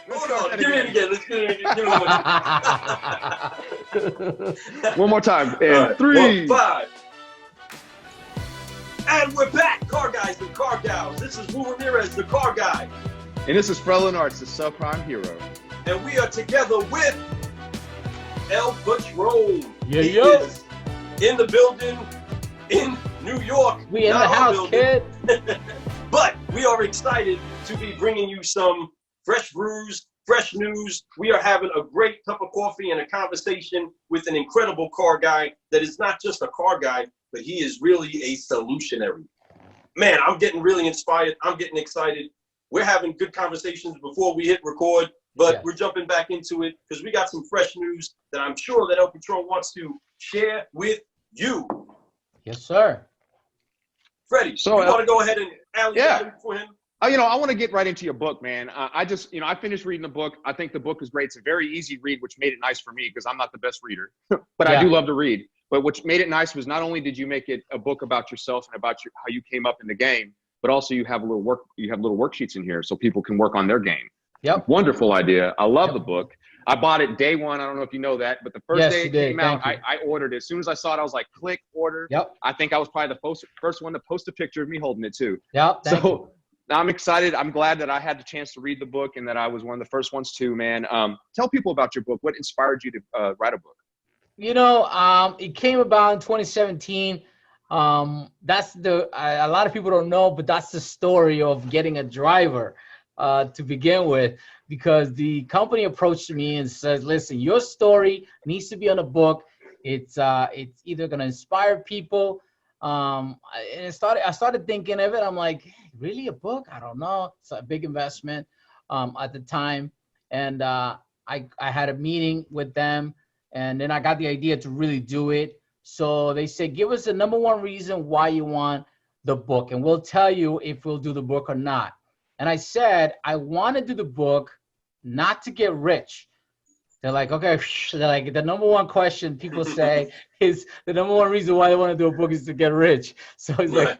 Hold on. Give it again. Let's get it again. Give it one. One more time. And right. 3. 1, 5. And we're back, car guys and car gals. This is Wu Ramirez, the car guy. And this is Frelin Arts, the subprime hero. And we are together with El Patronn. Yeah, He yo. is in the building in New York. We in the house, kid. But we are excited to be bringing you some fresh brews, fresh news. We are having a great cup of coffee and a conversation with an incredible car guy that is not just a car guy, but he is really a solutionary. Man, I'm getting really inspired. I'm getting excited. We're having good conversations before we hit record, but we're jumping back into it because we got some fresh news that I'm sure that El Patronn wants to share with you. Yes, sir. Freddie, so you want to go ahead and alley for him? I want to get right into your book, man. I finished reading the book. I think the book is great. It's a very easy read, which made it nice for me because I'm not the best reader, but I do love to read. But what made it nice was not only did you make it a book about yourself and about how you came up in the game, but also you have little worksheets in here so people can work on their game. Yep. Wonderful idea. I love the book. I bought it day one. I don't know if you know that, but the first day it came out, I ordered it. As soon as I saw it, I was like, click, order. Yep. I think I was probably the first one to post a picture of me holding it too. Yep. So I'm excited. I'm glad that I had the chance to read the book and that I was one of the first ones too, man. Tell people about your book. What inspired you to write a book? It came about in 2017. That's a lot of people don't know, but that's the story of getting a driver to begin with, because the company approached me and says, listen, your story needs to be on a book. It's either going to inspire people. And I started thinking of it. I'm like, really, a book? I don't know. It's a big investment at the time. And I had a meeting with them. And then I got the idea to really do it. So they said, give us the number one reason why you want the book, and we'll tell you if we'll do the book or not. And I said, I want to do the book not to get rich. They're like, okay. They're like, the number one question people say is the number one reason why they want to do a book is to get rich. So it's like,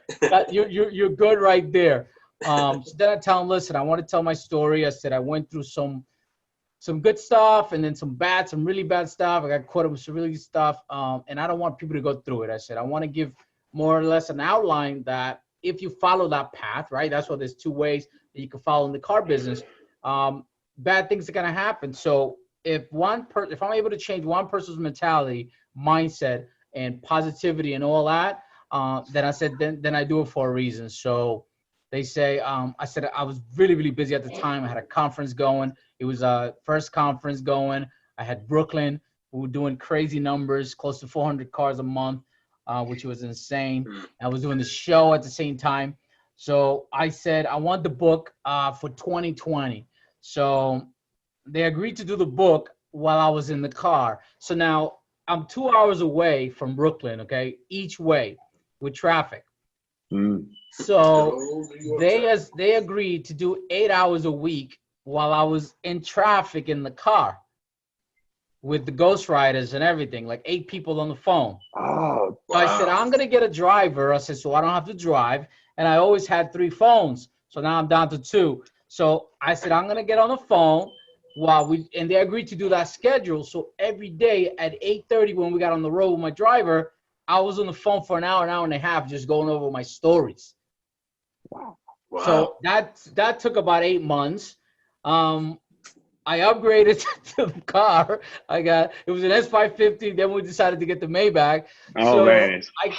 you're good right there. So then I tell them, listen, I want to tell my story. I said, I went through some good stuff and then some really bad stuff. I got caught up with some really good stuff. And I don't want people to go through it. I said, I want to give more or less an outline that if you follow that path, right? That's why there's 2 ways that you can follow in the car business. Bad things are going to happen. So if I'm able to change one person's mentality, mindset, and positivity and all that, then I said, then I do it for a reason. So they say, I said, I was really, really busy at the time. I had a conference going. It was a first conference going. I had Brooklyn. We were doing crazy numbers, close to 400 cars a month, which was insane. I was doing the show at the same time. So I said, I want the book for 2020. So they agreed to do the book while I was in the car. So now I'm 2 hours away from Brooklyn, okay, each way with traffic. So they agreed to do 8 hours a week while I was in traffic in the car with the ghostwriters and everything, like 8 people on the phone. Oh, wow. So I said, I'm going to get a driver. I said, so I don't have to drive. And I always had 3 phones. So now I'm down to 2. So I said, I'm going to get on the phone and they agreed to do that schedule. So every day at 8:30 when we got on the road with my driver, I was on the phone for an hour and a half, just going over my stories. Wow. So that took about 8 months. I upgraded to the car. It was an S550. Then we decided to get the Maybach. Oh, so man. I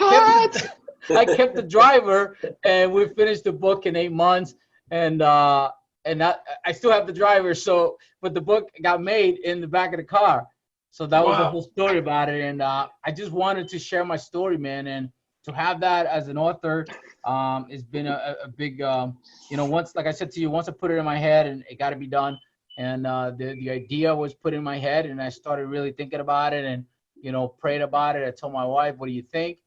kept the driver, and we finished the book in 8 months. And I still have the driver. So, but the book got made in the back of the car. So that was the whole story about it. And I just wanted to share my story, man. And to have that as an author, it's been a big, once, like I said to you, once I put it in my head and it got to be done. And the idea was put in my head, and I started really thinking about it and, prayed about it. I told my wife, what do you think?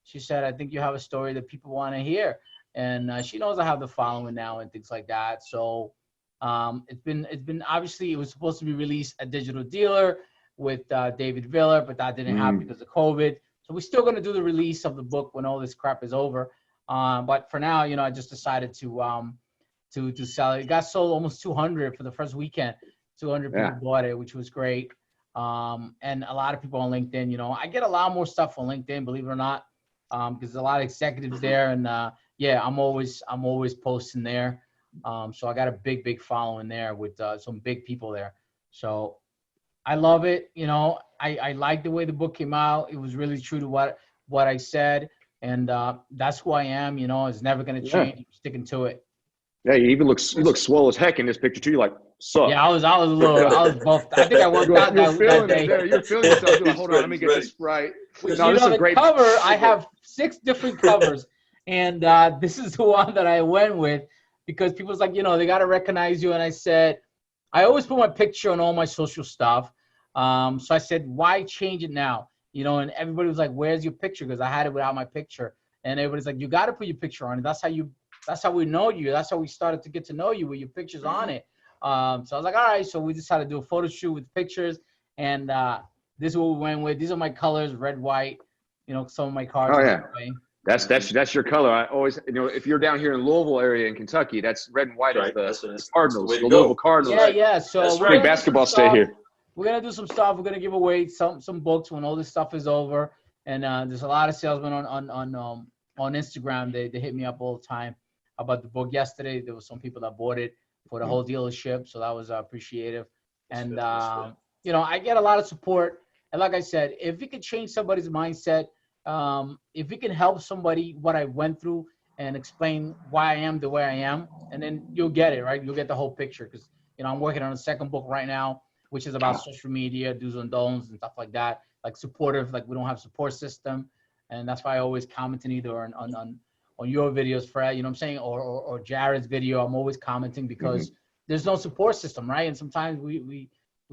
She said, I think you have a story that people want to hear. And she knows I have the following now and things like that. So it's been obviously, it was supposed to be released at Digital Dealer with David Viller, but that didn't happen because of COVID. So we're still going to do the release of the book when all this crap is over. But for now, I just decided to to sell it. It got sold almost 200 for the first weekend. 200 people bought it, which was great. And a lot of people on LinkedIn, you know, I get a lot more stuff on LinkedIn, believe it or not, because there's a lot of executives there, and yeah, I'm always posting there. So I got a big following there with some big people there. So I love it. You know, I like the way the book came out. It was really true to what I said, and that's who I am. You know, it's never gonna change. I'm sticking to it. Yeah, you look swole as heck in this picture too. You're like, suck. Yeah, I was buffed. I think I worked out that day. You're feeling yourself. You're like, hold on, let me get this right. No, this is a great cover. I have 6 different covers, and this is the one that I went with because people's like, you know, they gotta recognize you. And I said, I always put my picture on all my social stuff. So I said, why change it now? You know, and everybody was like, where's your picture? Because I had it without my picture, and everybody's like, you got to put your picture on it. That's how we know you. That's how we started to get to know you with your pictures on it. So I was like, all right. So we decided to do a photo shoot with pictures, and this is what we went with. These are my colors: red, white. You know, some of my cars. Oh yeah, that's your color. I always, you know, if you're down here in Louisville area in Kentucky, that's red and white. Right. Is the Cardinals, the Louisville Cardinals. Yeah. So big basketball stay here. We're gonna do some stuff. We're gonna give away some books when all this stuff is over. And there's a lot of salesmen on Instagram. They hit me up all the time about the book. Yesterday there was some people that bought it for the whole dealership, so that was appreciative. And you know, I get a lot of support. And like I said, if you could change somebody's mindset, if you can help somebody what I went through and explain why I am the way I am, and then you'll get it, right? You'll get the whole picture, because you know I'm working on a second book right now, which is about social media, do's and don'ts and stuff like that, like supportive, like we don't have support system. And that's why I always commenting either on your videos, Fred, you know what I'm saying, or Jared's video. I'm always commenting because there's no support system, right? And sometimes we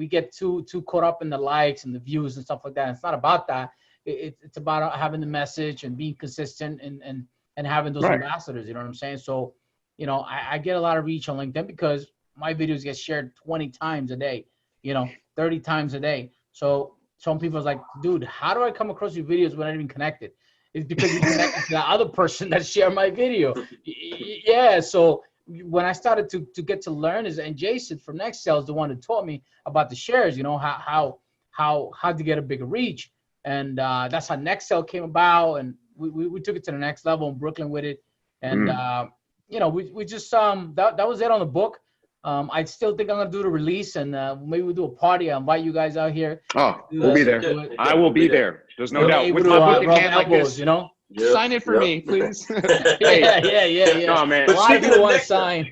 get too caught up in the likes and the views and stuff like that. And it's not about that. It's about having the message and being consistent and having those ambassadors, you know what I'm saying? So, you know, I get a lot of reach on LinkedIn because my videos get shared 20 times a day, you know, 30 times a day. So some people's like, dude, how do I come across your videos when I'm not even connected? It's because you connected to the other person that shared my video. Yeah, so when I started to get to learn and Jason from Nextel is the one who taught me about the shares, you know, how to get a bigger reach. And that's how Nextel came about, and we took it to the next level in Brooklyn with it. And you know, we just that was it on the book. I still think I'm gonna do the release, and maybe we'll do a party. I'll invite you guys out here. Oh, we'll be there. I will be there. There's no doubt. With my book in hand like this, you know. Yep. Sign it for me, please. Yeah. No, man. A lot of people want to sign.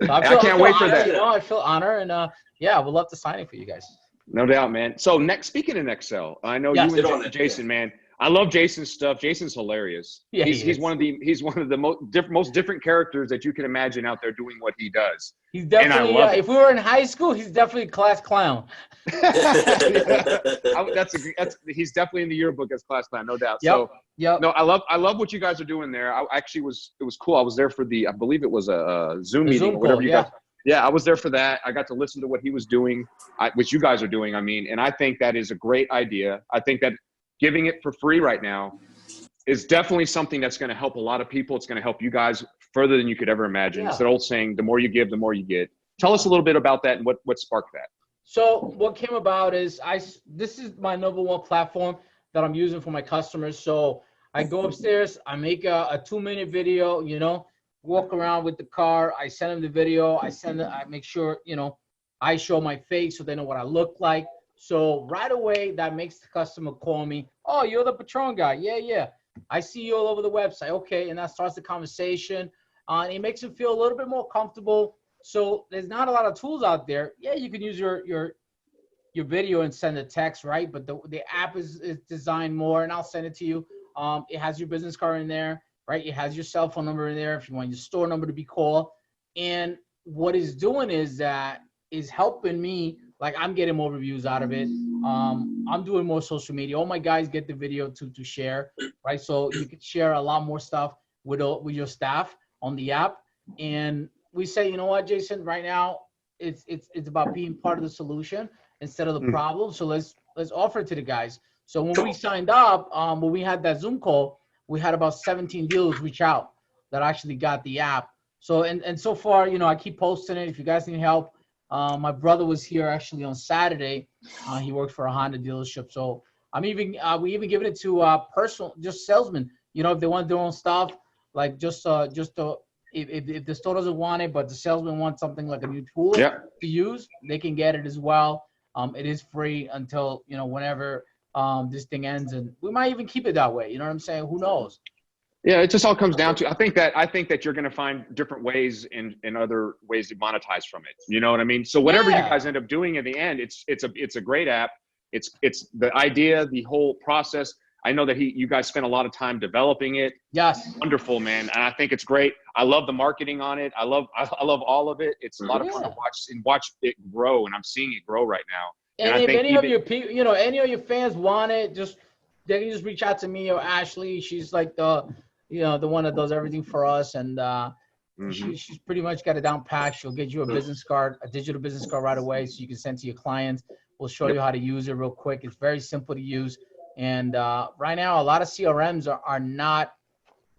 So I can't wait for that. You know, I feel honored, and yeah, we'd love to sign it for you guys. No doubt, man. So speaking of Nextel, I know you and Jason, man. I love Jason's stuff. Jason's hilarious. Yeah, he's one of the most different characters that you can imagine out there doing what he does. He's definitely if we were in high school, he's definitely a class clown. He's definitely in the yearbook as class clown, no doubt. Yep. No, I love what you guys are doing there. It was cool. I was there for I believe it was a Zoom meeting or whatever you guys. Yeah, I was there for that. I got to listen to what he was doing, which you guys are doing. I mean, and I think that is a great idea. I think that giving it for free right now is definitely something that's going to help a lot of people. It's going to help you guys further than you could ever imagine. Yeah. It's that old saying, the more you give, the more you get. Tell us a little bit about that and what sparked that. So what came about is this is my #1 platform that I'm using for my customers. So I go upstairs, I make a 2-minute video, you know, walk around with the car. I send them the video. I make sure, you know, I show my face so they know what I look like. So right away, that makes the customer call me. Oh, you're the Patronn guy. Yeah. I see you all over the website. Okay. And that starts the conversation. And it makes them feel a little bit more comfortable. So there's not a lot of tools out there. Yeah, you can use your video and send a text, right? But the app is designed more, and I'll send it to you. It has your business card in there, right? It has your cell phone number in there if you want your store number to be called. And what it's doing is helping me. Like, I'm getting more reviews out of it. I'm doing more social media. All my guys get the video to share, right? So you can share a lot more stuff with your staff on the app. And we say, you know what, Jason, right now it's about being part of the solution instead of the problem. So let's offer it to the guys. So when we signed up, when we had that Zoom call, we had about 17 dealers reach out that actually got the app. So and so far, you know, I keep posting it. If you guys need help, my brother was here actually on Saturday. He works for a Honda dealership, so I'm even we even giving it to personal just salesmen. You know, if they want their own stuff, like just if the store doesn't want it, but the salesman wants something like a new tool Yeah. to use, they can get it as well. It is free until, you know, whenever this thing ends, and we might even keep it that way. You know what I'm saying? Who knows? Yeah, it just all comes down to, I think that you're going to find different ways and other ways to monetize from it. You know what I mean? So whatever you guys end up doing in the end, it's a great app. It's the idea, the whole process. I know that you guys spent a lot of time developing it. Yes. Wonderful, man. And I think it's great. I love the marketing on it. I love all of it. It's a lot of fun to watch it grow, and I'm seeing it grow right now. And if any of your people, you know, any of your fans want it, they can just reach out to me or Ashley. She's like the one that does everything for us, and she's pretty much got it down pat. She'll get you a business card, a digital business card right away, so you can send to your clients. We'll show you how to use it real quick. It's very simple to use, and right now a lot of CRMs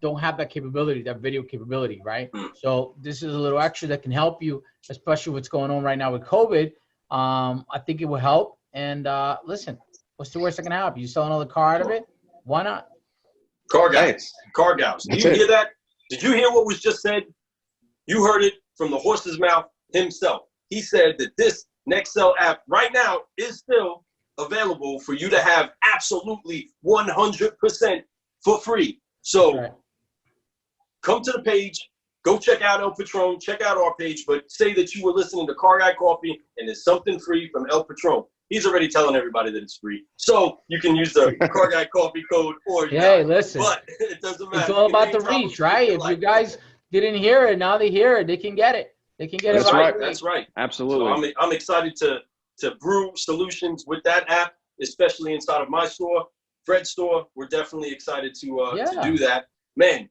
don't have that capability, that video capability, right? So this is a little extra that can help you, especially what's going on right now with COVID. I think it will help. And listen, what's the worst that can happen? You sell another car out of it? Why not? Car guys. Do you hear that? Did you hear what was just said? You heard it from the horse's mouth himself. He said that this Nextel app right now is still available for you to have absolutely 100% for free. So come to the page, go check out El Patronn, check out our page, but say that you were listening to Car Guy Coffee and there's something free from El Patronn. He's already telling everybody that it's free. So you can use the Car Guy Coffee code or listen. But it doesn't matter. It's all about the reach, right? If you guys didn't hear it, now they hear it. They can get it. They can get it right. That's right. Absolutely. So I'm excited to brew solutions with that app, especially inside of my store, Fred's store. We're definitely excited to do that. Man,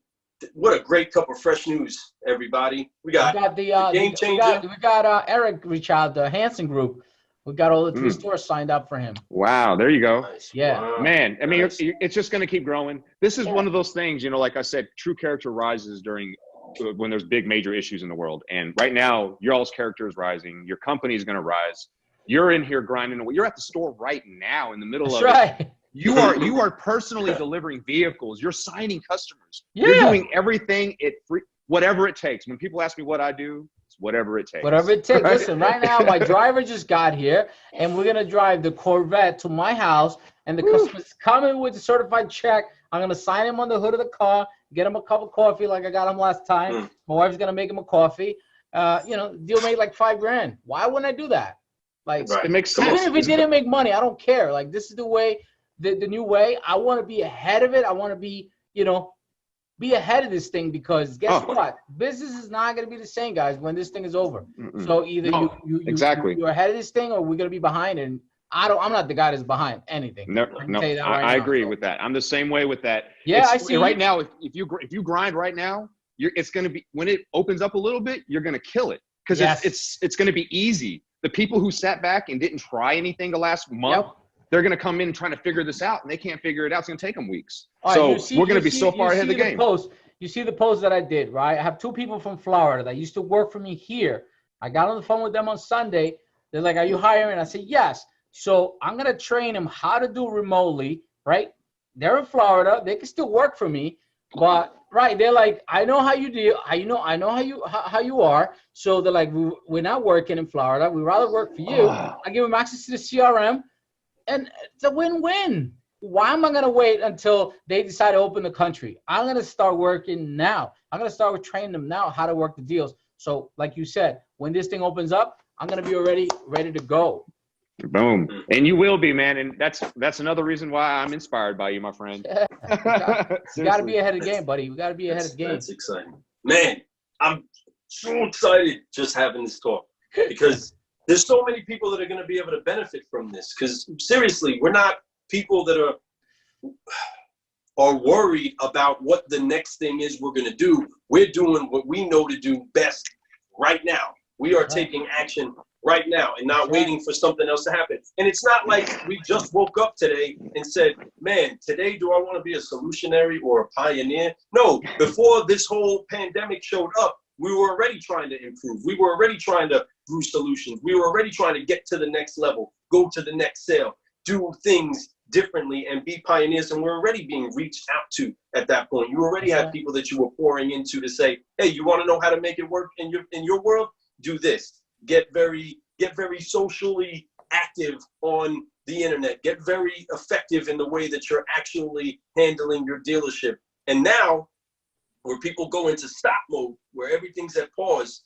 what a great cup of fresh news, everybody. We got the game changer. We got Eric reach out, the Hansen Group. We got all the 3 stores signed up for him. Wow, there you go. Nice. Yeah. Wow. Man, I mean, it's just going to keep growing. This is one of those things, you know, like I said, true character rises when there's big major issues in the world. And right now, your all's character is rising. Your company is going to rise. You're in here grinding away. You're at the store right now in the middle of it. You are personally delivering vehicles. You're signing customers. Yeah. You're doing everything whatever it takes. When people ask me what I do, it's whatever it takes. Whatever it takes. Right? Listen, right now my driver just got here, and we're gonna drive the Corvette to my house, and the customer's coming with a certified check. I'm gonna sign him on the hood of the car, get him a cup of coffee like I got him last time. My wife's gonna make him a coffee. You know, deal made like $5,000. Why wouldn't I do that? Like, it makes sense. Even if it didn't make money, I don't care. Like, this is the way. The new way. I want to be ahead of it. I want to be, you know, be ahead of this thing, because guess what? Business is not going to be the same, guys, when this thing is over. So either you're ahead of this thing, or we're going to be behind. And I'm not the guy that's behind anything. I agree with that. I'm the same way with that. Yeah, I see. Right now, if you grind right now, it's going to be, when it opens up a little bit, you're going to kill it, because it's going to be easy. The people who sat back and didn't try anything the last month. They're going to come in trying to figure this out, and they can't figure it out. It's going to take them weeks. So we're going to be so far ahead of the game. You see the post that I did, right? I have 2 people from Florida that used to work for me here. I got on the phone with them on Sunday. They're like, "Are you hiring?" I said, "Yes." So I'm going to train them how to do remotely, right? They're in Florida. They can still work for me, but they're like, "I know how you deal. I know how you are." So they're like, "We're not working in Florida. We'd rather work for you." I give them access to the CRM. And it's a win-win. Why am I going to wait until they decide to open the country? I'm going to start working now. I'm going to start training them now how to work the deals. So like you said, when this thing opens up, I'm going to be already ready to go. Boom. And you will be, man. And that's another reason why I'm inspired by you, my friend. You got to be ahead of the game, buddy. We got to be ahead of the game. That's exciting. Man, I'm so excited just having this talk, because there's so many people that are going to be able to benefit from this. Because seriously, we're not people that are worried about what the next thing is we're going to do. We're doing what we know to do best right now. We are taking action right now and not waiting for something else to happen. And it's not like we just woke up today and said, "Man, today do I want to be a solutionary or a pioneer?" No, before this whole pandemic showed up, we were already trying to improve. We were already trying to brew solutions. We were already trying to get to the next level, go to the next sale, do things differently and be pioneers. And we're already being reached out to at that point. You already had people that you were pouring into to say, hey, you want to know how to make it work in your world? Do this. Get very socially active on the internet. Get very effective in the way that you're actually handling your dealership. And now, where people go into stop mode, where everything's at pause,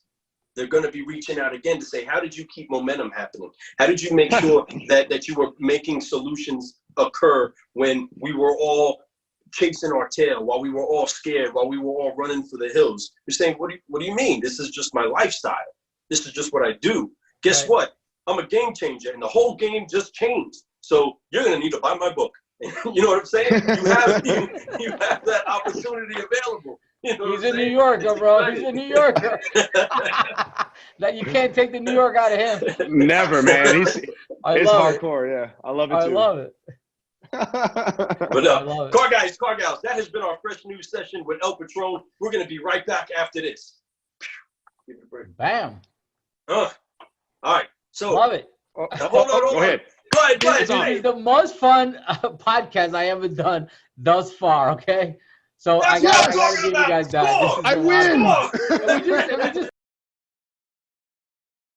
they're going to be reaching out again to say, how did you keep momentum happening? How did you make sure that you were making solutions occur when we were all chasing our tail, while we were all scared, while we were all running for the hills? You're saying, what do you mean? This is just my lifestyle. This is just what I do. Guess what? I'm a game changer, and the whole game just changed. So you're going to need to buy my book. You know what I'm saying? You have that opportunity available. You know He's a New Yorker, bro. He's a New Yorker. That you can't take the New York out of him. Never, man. It's hardcore. Yeah, I love it too. I love it. But car guys, car gals, that has been our fresh news session with El Patronn. We're going to be right back after this. Give it a break. Bam. All right. So love it. Hold on. Go ahead. This is the most fun podcast I ever done thus far. Okay. So I gotta give you guys that. I win. We just